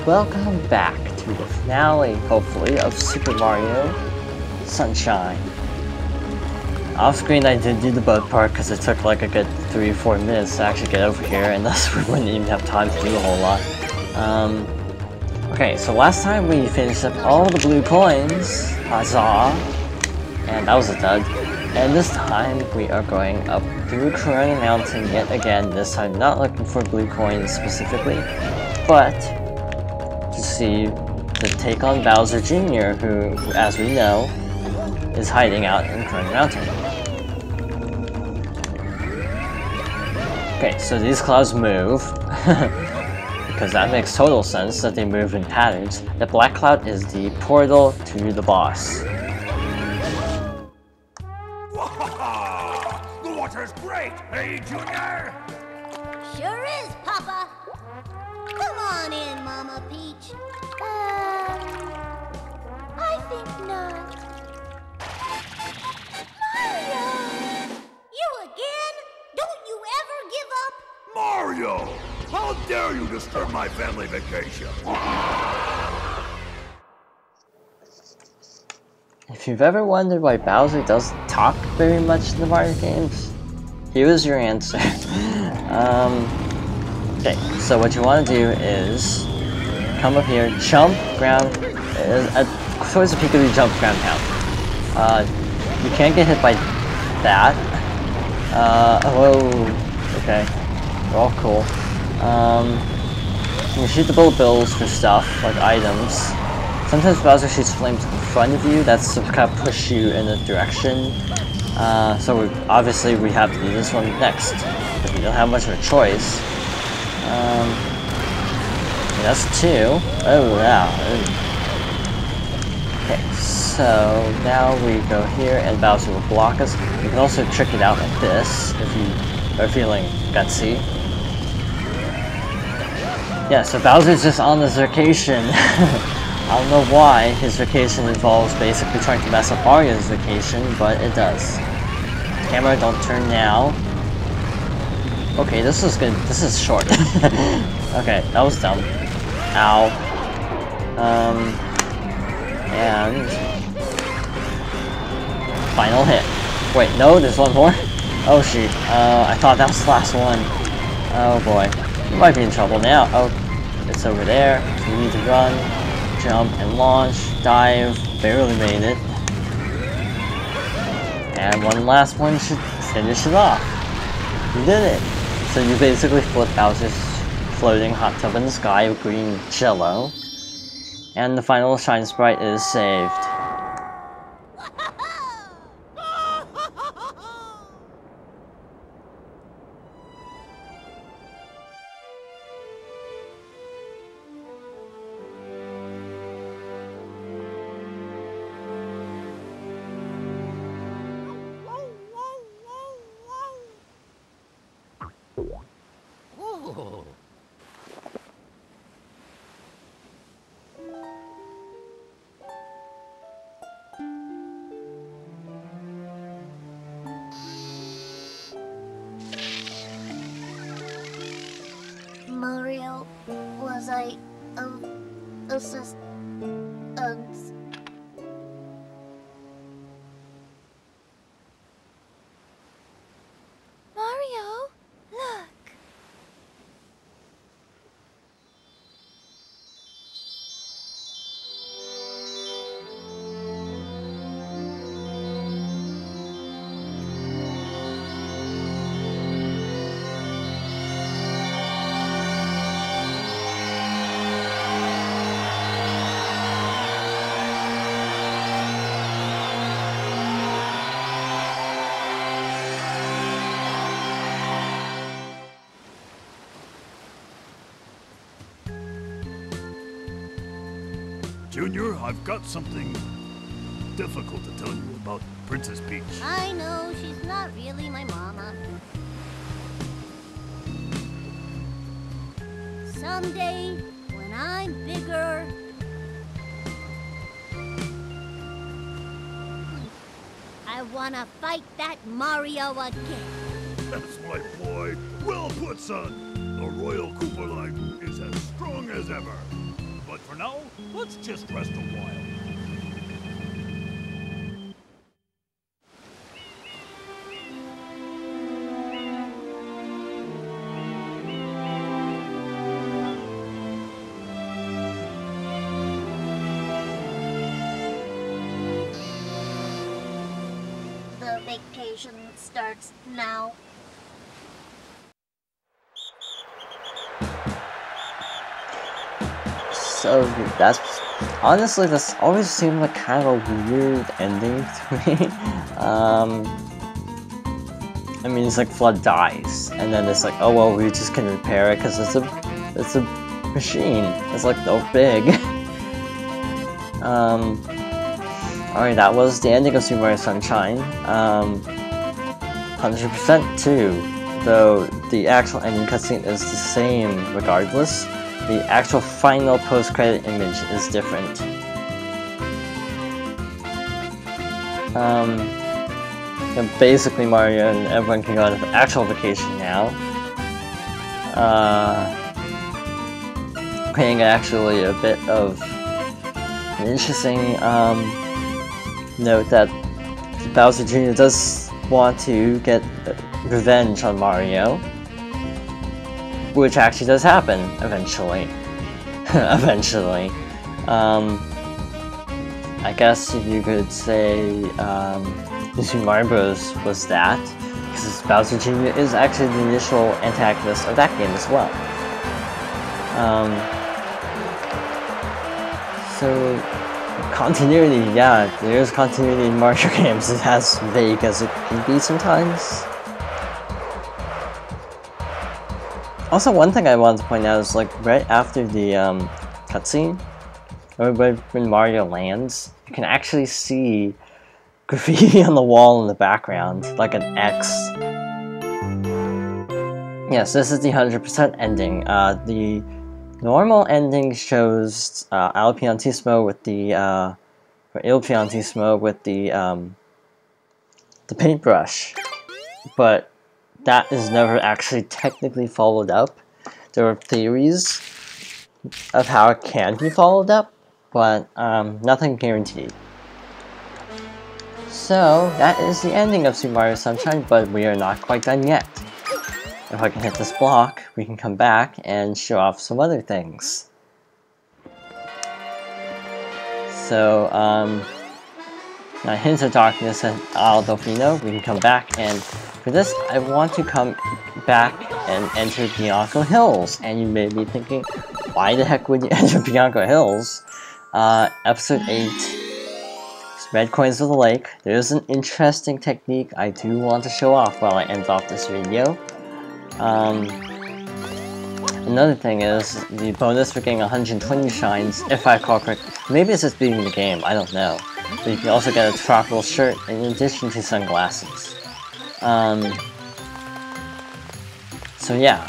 welcome back to the finale, hopefully, of Super Mario Sunshine. Off screen I did do the boat part because it took like a good 3 or 4 minutes to actually get over here, and thus we wouldn't even have time to do a whole lot. Okay, so last time we finished up all the blue coins, huzzah, and that was a dud. And this time we are going up through Corona Mountain yet again, this time not looking for blue coins specifically, but to see the take on Bowser Jr., who, as we know, is hiding out in Corona Mountain. Okay, so these clouds move, because that makes total sense that they move in patterns. The black cloud is the portal to the boss. The water's great, hey, Junior? Sure is, Papa. Come on in, Mama Peach. I think not. Mario! You again? Don't you ever give up? Mario! How dare you disturb my family vacation? If you've ever wondered why Bowser doesn't talk very much in the Mario games, here is your answer. Okay, so what you want to do is come up here, jump, ground, towards the peak of the jump, ground pound. You can't get hit by that. Whoa, okay, they're all cool. You can shoot the bullet bills for stuff, like items. Sometimes Bowser shoots flames in front of you, that's to kind of push you in a direction. So obviously we have to do this one next, because we don't have much of a choice. That's 2. Oh wow. Okay, so now we go here and Bowser will block us. You can also trick it out like this, if you are feeling gutsy. Yeah, so Bowser's just on this vacation. I don't know why his vacation involves basically trying to mess up Mario's vacation, but it does. Camera, don't turn now. Okay, this is good. This is short. Okay, that was dumb. Ow. And final hit. Wait, no, there's one more? Oh shoot. I thought that was the last one. Oh boy. You might be in trouble now. Oh, it's over there. So you need to run. Jump and launch, dive, barely made it. And one last one should finish it off. You did it! So you basically flip Bowser's floating hot tub in the sky of green jello. And the final Shine Sprite is saved. Oh. Mario, was I, Mario, look. Junior, I've got something difficult to tell you about Princess Peach. I know, she's not really my mama. Someday, when I'm bigger, I wanna fight that Mario again. That's my boy. Well put, son. The Royal Koopa line is as strong as ever. But for now, let's just rest a while. The vacation starts now. So that's honestly, this always seemed like kind of a weird ending to me. I mean, it's like Flood dies, and then it's like, oh well, we just can repair it because it's a machine. It's like no big. Alright, that was the ending of Super Mario Sunshine. 100% too, though the actual ending cutscene is the same regardless. The actual final post-credit image is different. Basically Mario and everyone can go on an actual vacation now. Paying actually a bit of an interesting note that Bowser Jr. does want to get revenge on Mario, which actually does happen eventually. Eventually. I guess you could say Super Mario Bros. Was that, because Bowser Jr. is actually the initial antagonist of that game as well. So, continuity, yeah, there's continuity in Mario games. It's as vague as it can be sometimes. Also, one thing I wanted to point out is, like, right after the cutscene, when Mario lands, you can actually see graffiti on the wall in the background, like an X. Yes, this is the 100% ending. The normal ending shows Il Piantissimo with the or Il Piantissimo with the paintbrush, but that is never actually technically followed up. There are theories of how it can be followed up, but nothing guaranteed. So that is the ending of Super Mario Sunshine, but we are not quite done yet. If I can hit this block, we can come back and show off some other things. So, now Hints of Darkness and Al Dolfino, we can come back, and for this, I want to come back and enter Bianco Hills. And you may be thinking, why the heck would you enter Bianco Hills? Episode 8, Red Coins of the Lake. There's an interesting technique I do want to show off while I end off this video. Another thing is the bonus for getting 120 shines, if I recall correctly. Maybe it's just beating the game, I don't know. But you can also get a tropical shirt in addition to sunglasses. So yeah.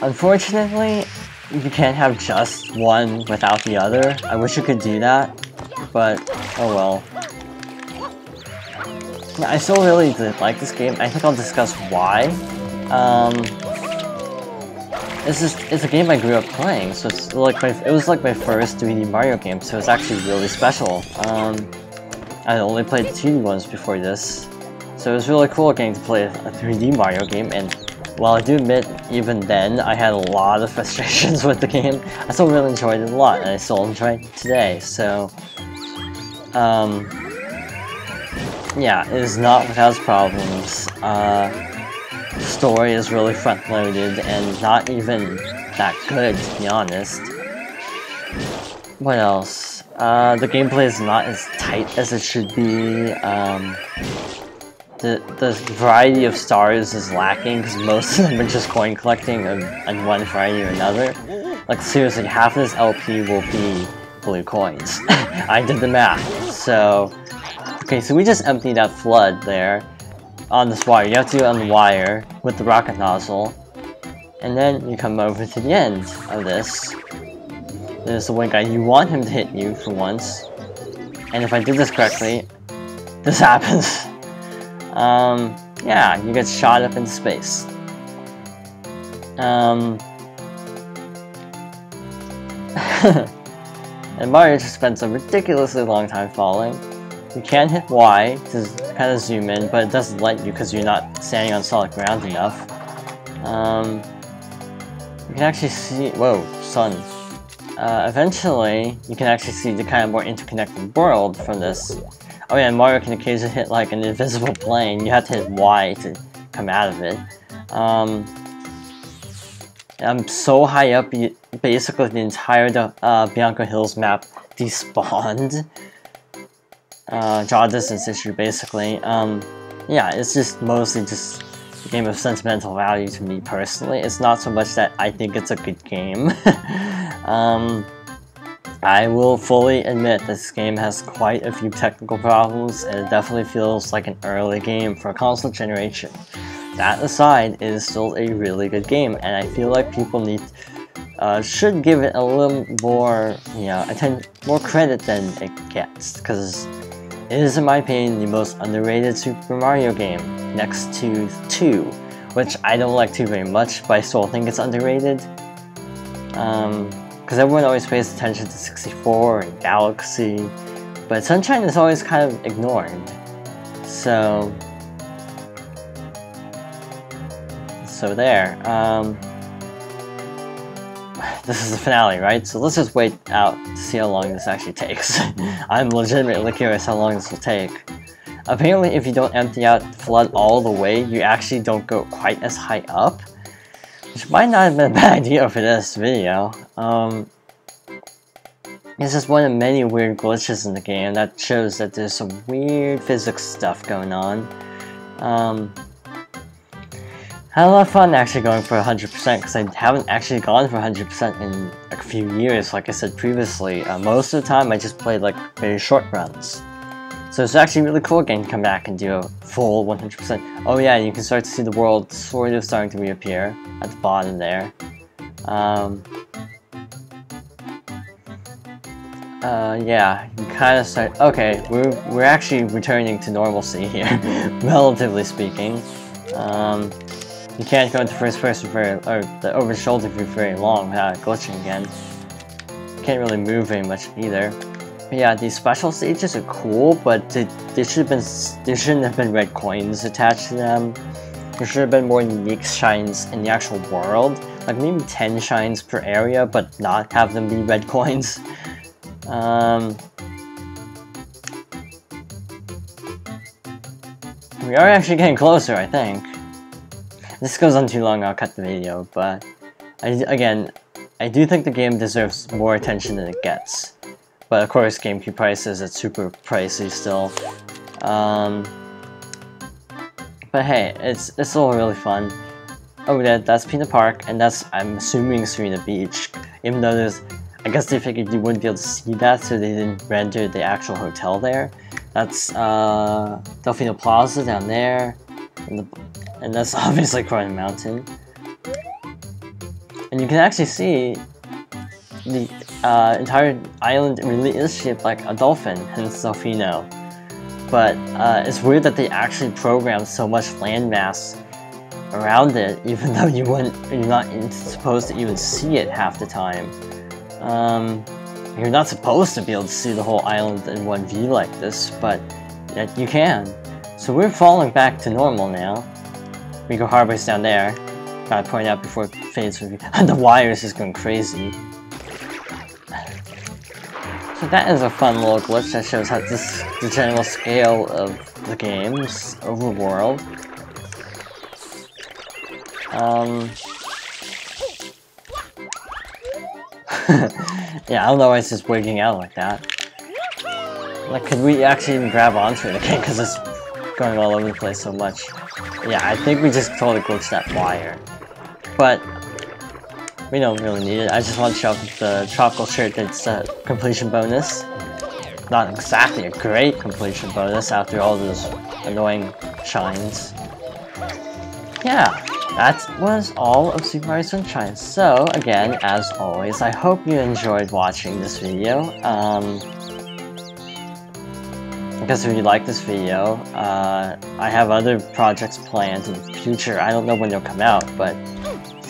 Unfortunately, you can't have just one without the other. I wish you could do that, but oh well. Yeah, I still really did like this game. I think I'll discuss why. It's a game I grew up playing, so it's like it was like my first 3D Mario game, so it's actually really special. I only played the 2D ones before this, so it was really cool getting to play a 3D Mario game. And while I do admit, even then, I had a lot of frustrations with the game, I still really enjoyed it a lot, and I still enjoy it today. So, yeah, it is not without its problems. The story is really front-loaded and not even that good, to be honest. What else? The gameplay is not as tight as it should be. The variety of stars is lacking because most of them are just coin collecting on one variety or another. Like seriously, half of this LP will be blue coins. I did the math. So, okay, so we just emptied that flood there on this wire. You have to do it on the wire with the rocket nozzle, and then you come over to the end of this. There's the white guy. You want him to hit you for once, and if I did this correctly, this happens. Yeah, you get shot up into space. And Mario just spends a ridiculously long time falling. You can hit Y to kind of zoom in, but it doesn't let you because you're not standing on solid ground enough. You can actually see... Whoa, sun. Eventually, you can actually see the kind of more interconnected world from this. Oh yeah, Mario can occasionally hit like an invisible plane. You have to hit Y to come out of it. I'm so high up, basically the entire Bianco Hills map despawned. Draw distance issue, basically. Yeah, it's just mostly just a game of sentimental value to me personally. It's not so much that I think it's a good game. I will fully admit this game has quite a few technical problems, and it definitely feels like an early game for a console generation. That aside, it is still a really good game, and I feel like people should give it a little more, more credit than it gets, because it is, in my opinion, the most underrated Super Mario game, next to 2, which I don't like 2 very much, but I still think it's underrated. Because everyone always pays attention to 64 and Galaxy, but Sunshine is always kind of ignored. So there. This is the finale, right? So let's just wait out to see how long this actually takes. I'm legitimately curious how long this will take. Apparently, if you don't empty out Flood all the way, you actually don't go quite as high up, which might not have been a bad idea for this video. It's just one of many weird glitches in the game that shows that there's some weird physics stuff going on. Had a lot of fun actually going for 100% because I haven't actually gone for 100% in a few years, like I said previously. Most of the time I just played like very short runs. So it's actually really cool again to come back and do a full 100%. Oh yeah, you can start to see the world sort of starting to reappear at the bottom there. Yeah, you kind of start... Okay, we're actually returning to normalcy here, relatively speaking. You can't go into first person or the over the shoulder view very long without glitching again. You can't really move very much either. But yeah, these special stages are cool, but there shouldn't have been red coins attached to them. There should have been more unique shines in the actual world, like maybe 10 shines per area, but not have them be red coins. We are actually getting closer, I think. If this goes on too long, I'll cut the video, but I do think the game deserves more attention than it gets. But of course, GameCube prices, it's super pricey still. But hey, it's still really fun. Oh, that's Peanut Park, and that's, I'm assuming, Serena Beach. Even though there's, I guess they figured you wouldn't be able to see that, so they didn't render the actual hotel there. That's Delfino Plaza down there, and that's obviously Cronin Mountain. And you can actually see the entire island really is shaped like a dolphin, hence Delfino. But it's weird that they actually programmed so much landmass around it, even though you're not supposed to even see it half the time. You're not supposed to be able to see the whole island in one view like this, but yet you can. So we're falling back to normal now. Rico Harbor's down there. Gotta point out before it fades with you. And the wire is just going crazy. So that is a fun little glitch that shows how the general scale of the game's overworld. Yeah, I don't know why it's just wigging out like that. Like, could we actually even grab onto it again? Because it's going all over the place so much. Yeah, I think we just totally glitched that wire. But we don't really need it. I just want to show off the tropical shirt that's a completion bonus. Not exactly a great completion bonus after all those annoying shines. Yeah, that was all of Super Mario Sunshine. So, again, as always, I hope you enjoyed watching this video. I guess if you like this video, I have other projects planned in the future. I don't know when they'll come out, but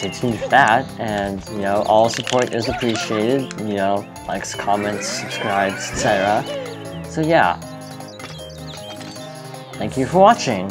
stay tuned for that, and you know, all support is appreciated, you know, likes, comments, subscribes, etc. So yeah, thank you for watching.